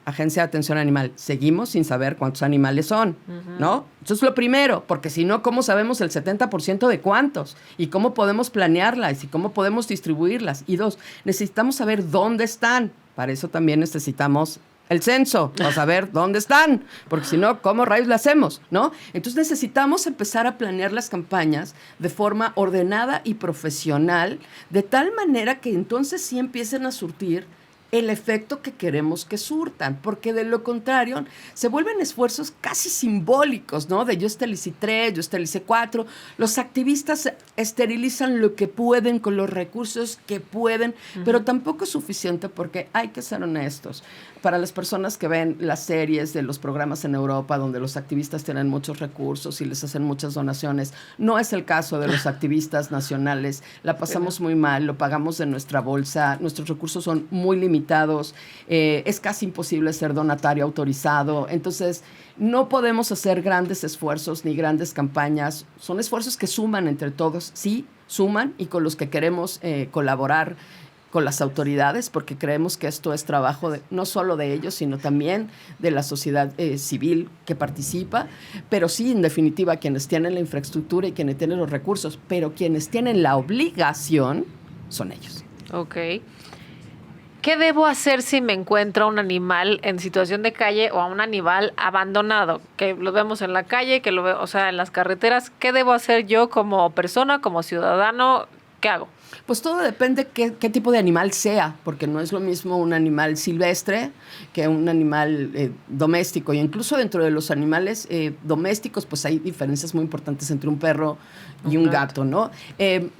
Agencia de Atención Animal. Seguimos sin saber cuántos animales son, ¿no? Eso es lo primero, porque si no, ¿cómo sabemos el 70% de cuántos? ¿Y cómo podemos planearlas? ¿Y cómo podemos distribuirlas? Y 2, necesitamos saber dónde están. Para eso también necesitamos el censo, para saber dónde están, porque si no, ¿cómo rayos lo hacemos? ¿No? Entonces necesitamos empezar a planear las campañas de forma ordenada y profesional, de tal manera que entonces sí empiecen a surtir el efecto que queremos que surtan, porque de lo contrario se vuelven esfuerzos casi simbólicos, ¿no? De yo esterilicé 3, yo esterilicé 4. Los activistas esterilizan lo que pueden con los recursos que pueden, pero tampoco es suficiente porque hay que ser honestos. Para las personas que ven las series de los programas en Europa donde los activistas tienen muchos recursos y les hacen muchas donaciones, no es el caso de los activistas nacionales. La pasamos muy mal, lo pagamos de nuestra bolsa, nuestros recursos son muy limitados, es casi imposible ser donatario autorizado. Entonces, no podemos hacer grandes esfuerzos ni grandes campañas. Son esfuerzos que suman entre todos, sí, suman, y con los que queremos colaborar con las autoridades, porque creemos que esto es trabajo no solo de ellos, sino también de la sociedad civil que participa, pero sí, en definitiva, quienes tienen la infraestructura y quienes tienen los recursos, pero quienes tienen la obligación son ellos. Ok. ¿Qué debo hacer si me encuentro un animal en situación de calle o a un animal abandonado? Que lo vemos en la calle, que lo veo, o sea, en las carreteras. ¿Qué debo hacer yo como persona, como ciudadano? ¿Qué hago? Pues todo depende qué tipo de animal sea, porque no es lo mismo un animal silvestre que un animal doméstico. Y incluso dentro de los animales domésticos, pues hay diferencias muy importantes entre un perro y un gato, ¿no?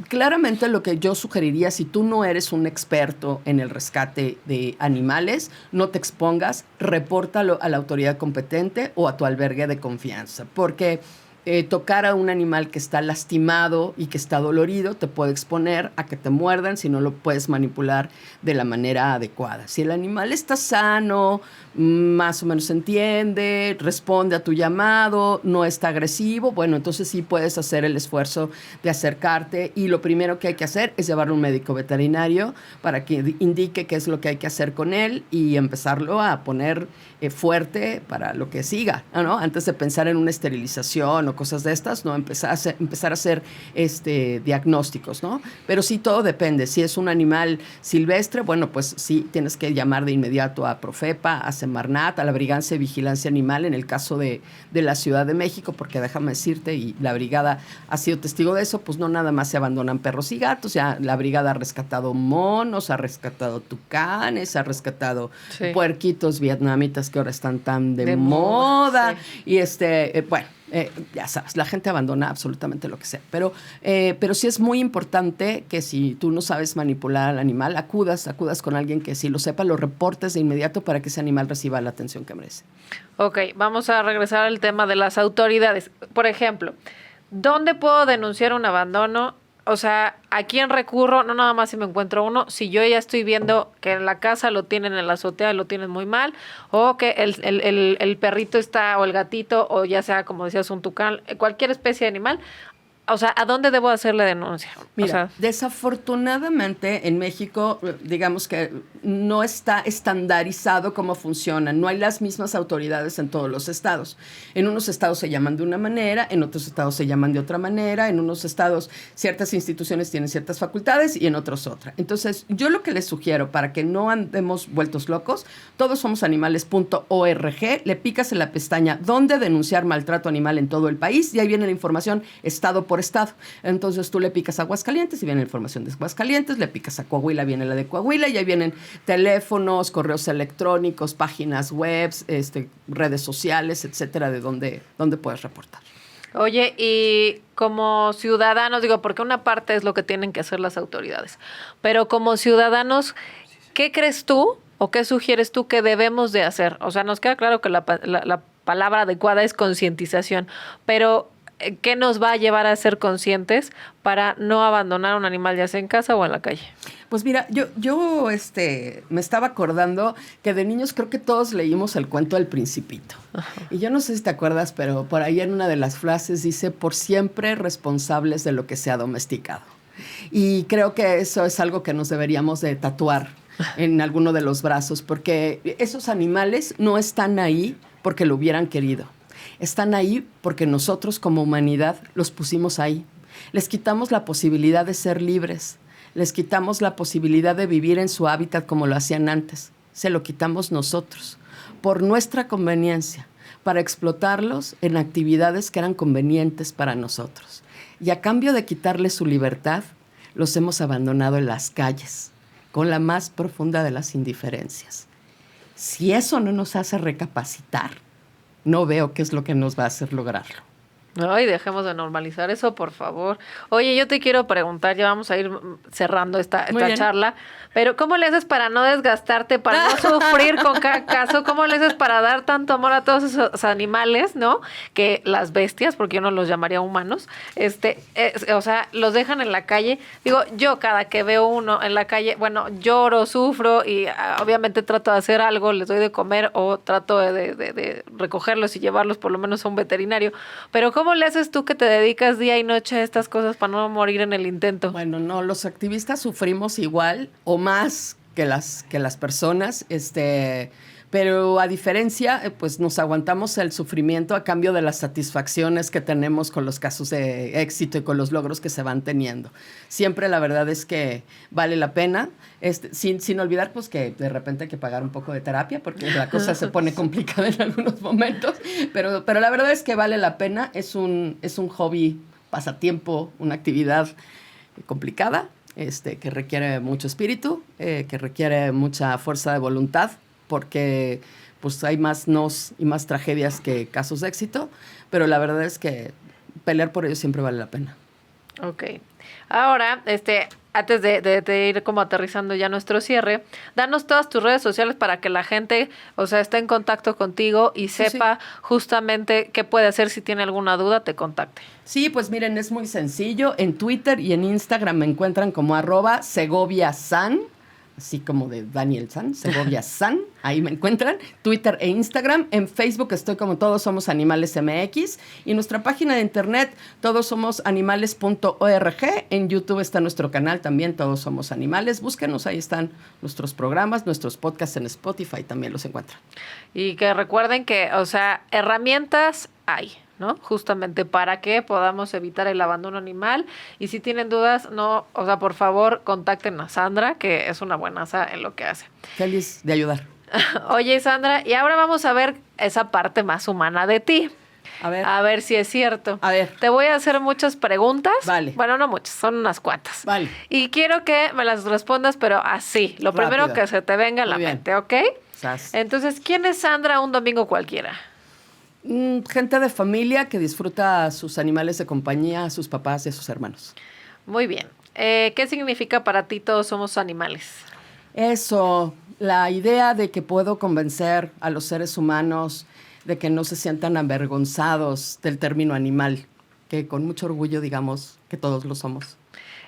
Claramente lo que yo sugeriría, si tú no eres un experto en el rescate de animales, no te expongas, repórtalo a la autoridad competente o a tu albergue de confianza, porque tocar a un animal que está lastimado y que está dolorido te puede exponer a que te muerdan si no lo puedes manipular de la manera adecuada. Si el animal está sano, más o menos entiende, responde a tu llamado, no está agresivo, bueno, entonces sí puedes hacer el esfuerzo de acercarte, y lo primero que hay que hacer es llevarlo a un médico veterinario para que indique qué es lo que hay que hacer con él y empezarlo a poner fuerte para lo que siga, ¿no? Antes de pensar en una esterilización o cosas de estas, ¿no? Empezar a hacer diagnósticos, ¿no? Pero sí, todo depende. Si es un animal silvestre, bueno, pues sí tienes que llamar de inmediato a Profepa, a Semarnat, a la Brigancia de Vigilancia Animal en el caso de la Ciudad de México, porque déjame decirte, y la brigada ha sido testigo de eso, pues no nada más se abandonan perros y gatos, ya la brigada ha rescatado monos, ha rescatado tucanes, ha rescatado puerquitos vietnamitas que ahora están tan de moda. Sí. Y bueno, ya sabes, la gente abandona absolutamente lo que sea. Pero sí es muy importante que si tú no sabes manipular al animal, acudas con alguien que sí lo sepa, lo reportes de inmediato para que ese animal reciba la atención que merece. Ok, vamos a regresar al tema de las autoridades. Por ejemplo, ¿dónde puedo denunciar un abandono? O sea, ¿a quién recurro? No nada más si me encuentro uno, si yo ya estoy viendo que en la casa lo tienen en la azotea y lo tienen muy mal, o que el perrito está, o el gatito, o ya sea, como decías, un tucán, cualquier especie de animal. O sea, ¿a dónde debo hacerle denuncia? Mira, o sea, desafortunadamente en México, digamos que no está estandarizado cómo funciona. No hay las mismas autoridades en todos los estados. En unos estados se llaman de una manera, en otros estados se llaman de otra manera, en unos estados ciertas instituciones tienen ciertas facultades y en otros otra. Entonces, yo lo que les sugiero para que no andemos vueltos locos, todosomosanimales.org, le picas en la pestaña ¿dónde denunciar maltrato animal en todo el país? Y ahí viene la información estado por estado. Entonces tú le picas a Aguascalientes y viene la información de Aguascalientes, le picas a Coahuila, viene la de Coahuila, y ahí vienen teléfonos, correos electrónicos, páginas web, redes sociales, etcétera, de dónde puedes reportar. Oye, y como ciudadanos, digo, porque una parte es lo que tienen que hacer las autoridades, pero como ciudadanos, ¿qué crees tú o qué sugieres tú que debemos de hacer? O sea, nos queda claro que la palabra adecuada es concientización, pero ¿qué nos va a llevar a ser conscientes para no abandonar un animal, ya sea en casa o en la calle? Pues mira, yo me estaba acordando que de niños creo que todos leímos el cuento del Principito. Ajá. Y yo no sé si te acuerdas, pero por ahí en una de las frases dice, por siempre responsables de lo que se ha domesticado. Y creo que eso es algo que nos deberíamos de tatuar en alguno de los brazos, porque esos animales no están ahí porque lo hubieran querido. Están ahí porque nosotros como humanidad los pusimos ahí. Les quitamos la posibilidad de ser libres. Les quitamos la posibilidad de vivir en su hábitat como lo hacían antes. Se lo quitamos nosotros, por nuestra conveniencia, para explotarlos en actividades que eran convenientes para nosotros. Y a cambio de quitarles su libertad, los hemos abandonado en las calles, con la más profunda de las indiferencias. Si eso no nos hace recapacitar, no veo qué es lo que nos va a hacer lograrlo. Ay, dejemos de normalizar eso, por favor. Oye, yo te quiero preguntar, ya vamos a ir cerrando esta charla, pero ¿cómo le haces para no desgastarte, para no sufrir con cada caso? ¿Cómo le haces para dar tanto amor a todos esos animales, no? Que las bestias, porque yo no los llamaría humanos, o sea, los dejan en la calle. Digo, yo cada que veo uno en la calle, bueno, lloro, sufro y obviamente trato de hacer algo, les doy de comer o trato de recogerlos y llevarlos por lo menos a un veterinario, pero ¿cómo le haces tú que te dedicas día y noche a estas cosas para no morir en el intento? Bueno, no, los activistas sufrimos igual o más que las personas, pero a diferencia, pues nos aguantamos el sufrimiento a cambio de las satisfacciones que tenemos con los casos de éxito y con los logros que se van teniendo. Siempre la verdad es que vale la pena, sin olvidar pues que de repente hay que pagar un poco de terapia porque la cosa se pone complicada en algunos momentos, pero la verdad es que vale la pena, es un hobby, pasatiempo, una actividad complicada, que requiere mucho espíritu, que requiere mucha fuerza de voluntad, porque pues hay más nos y más tragedias que casos de éxito, pero la verdad es que pelear por ello siempre vale la pena. Ok. Ahora, antes de ir como aterrizando ya nuestro cierre, danos todas tus redes sociales para que la gente, o sea, esté en contacto contigo y sepa justamente qué puede hacer. Si tiene alguna duda, te contacte. Sí, pues miren, es muy sencillo. En Twitter y en Instagram me encuentran como @SegoviaSan, así como de Daniel San, Segovia San, ahí me encuentran, Twitter e Instagram. En Facebook estoy como Todos Somos Animales MX, y nuestra página de internet, todosomosanimales.org. En YouTube está nuestro canal también, Todos Somos Animales. Búsquenos, ahí están nuestros programas, nuestros podcasts en Spotify, también los encuentran. Y que recuerden que, o sea, herramientas hay, ¿no? Justamente para que podamos evitar el abandono animal. Y si tienen dudas, no, o sea, por favor, contacten a Sandra, que es una buenaza en lo que hace. Feliz de ayudar. Oye, Sandra, y ahora vamos a ver esa parte más humana de ti. A ver si es cierto. A ver. Te voy a hacer muchas preguntas. Vale. Bueno, no muchas, son unas cuantas. Vale. Y quiero que me las respondas, pero así, lo Rápida. primero que se te venga a la Muy bien. mente, ¿ok? Sas. Entonces, ¿quién es Sandra un domingo cualquiera? Gente de familia que disfruta a sus animales de compañía, a sus papás y a sus hermanos. Muy bien. ¿Qué significa para ti Todos Somos Animales? Eso, la idea de que puedo convencer a los seres humanos de que no se sientan avergonzados del término animal, que con mucho orgullo digamos que todos lo somos.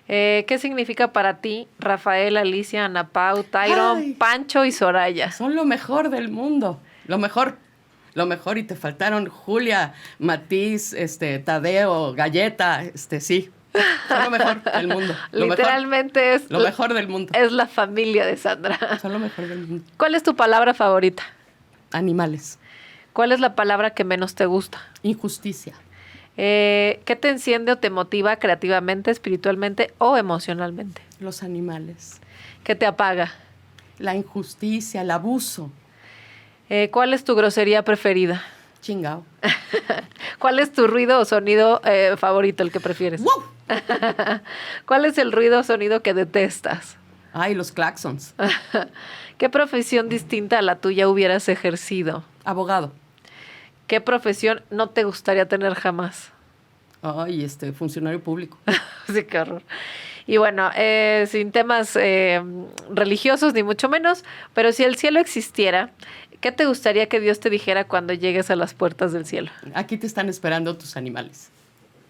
¿Qué significa para ti Rafael, Alicia, Ana Pau, Tyron, Ay. Pancho y Soraya? Son lo mejor del mundo, lo mejor, y te faltaron Julia, Matiz, Tadeo, Galleta, sí, son lo mejor del mundo. Literalmente lo mejor del mundo. es la familia de Sandra. Son lo mejor del mundo. ¿Cuál es tu palabra favorita? Animales. ¿Cuál es la palabra que menos te gusta? Injusticia. ¿Qué te enciende o te motiva creativamente, espiritualmente o emocionalmente? Los animales. ¿Qué te apaga? La injusticia, el abuso. ¿Cuál es tu grosería preferida? Chingao. ¿Cuál es tu ruido o sonido favorito, el que prefieres? ¡Wow! ¿Cuál es el ruido o sonido que detestas? Ay, los claxons. ¿Qué profesión distinta a la tuya hubieras ejercido? Abogado. ¿Qué profesión no te gustaría tener jamás? Ay, funcionario público. Sí, qué horror. Y bueno, sin temas religiosos ni mucho menos, pero si el cielo existiera, ¿qué te gustaría que Dios te dijera cuando llegues a las puertas del cielo? Aquí te están esperando tus animales.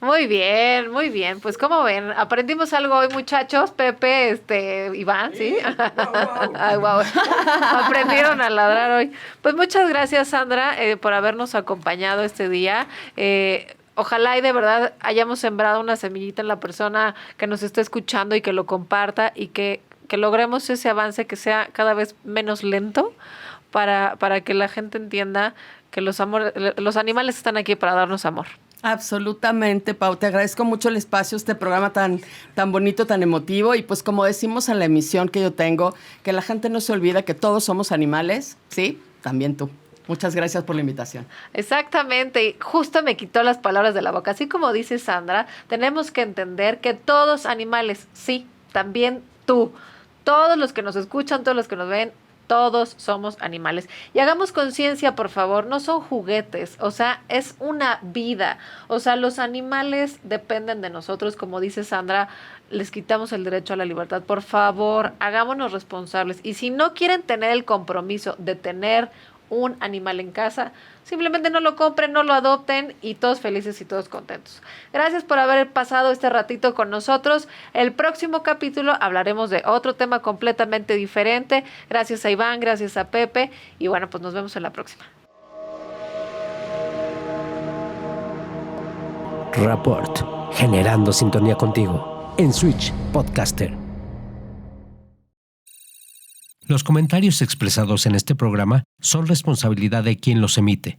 Muy bien, muy bien. Pues como ven, aprendimos algo hoy, muchachos. Pepe, Iván, ¿sí? Ay, wow. Aprendieron a ladrar hoy. Pues muchas gracias, Sandra, por habernos acompañado este día. Ojalá y de verdad hayamos sembrado una semillita en la persona que nos esté escuchando y que lo comparta y que logremos ese avance que sea cada vez menos lento para que la gente entienda que los animales están aquí para darnos amor. Absolutamente, Pau. Te agradezco mucho el espacio, este programa tan bonito, tan emotivo. Y pues como decimos en la emisión que yo tengo, que la gente no se olvida que todos somos animales, ¿sí? También tú. Muchas gracias por la invitación. Exactamente. Justo me quitó las palabras de la boca. Así como dice Sandra, tenemos que entender que todos animales, sí, también tú. Todos los que nos escuchan, todos los que nos ven, todos somos animales. Y hagamos conciencia, por favor, no son juguetes, o sea, es una vida. O sea, los animales dependen de nosotros, como dice Sandra, les quitamos el derecho a la libertad. Por favor, hagámonos responsables. Y si no quieren tener el compromiso de tener un animal en casa, simplemente no lo compren, no lo adopten y todos felices y todos contentos. Gracias por haber pasado este ratito con nosotros. El próximo capítulo hablaremos de otro tema completamente diferente. Gracias a Iván, gracias a Pepe y bueno, pues nos vemos en la próxima. Rapport, generando sintonía contigo en Switch Podcaster. Los comentarios expresados en este programa son responsabilidad de quien los emite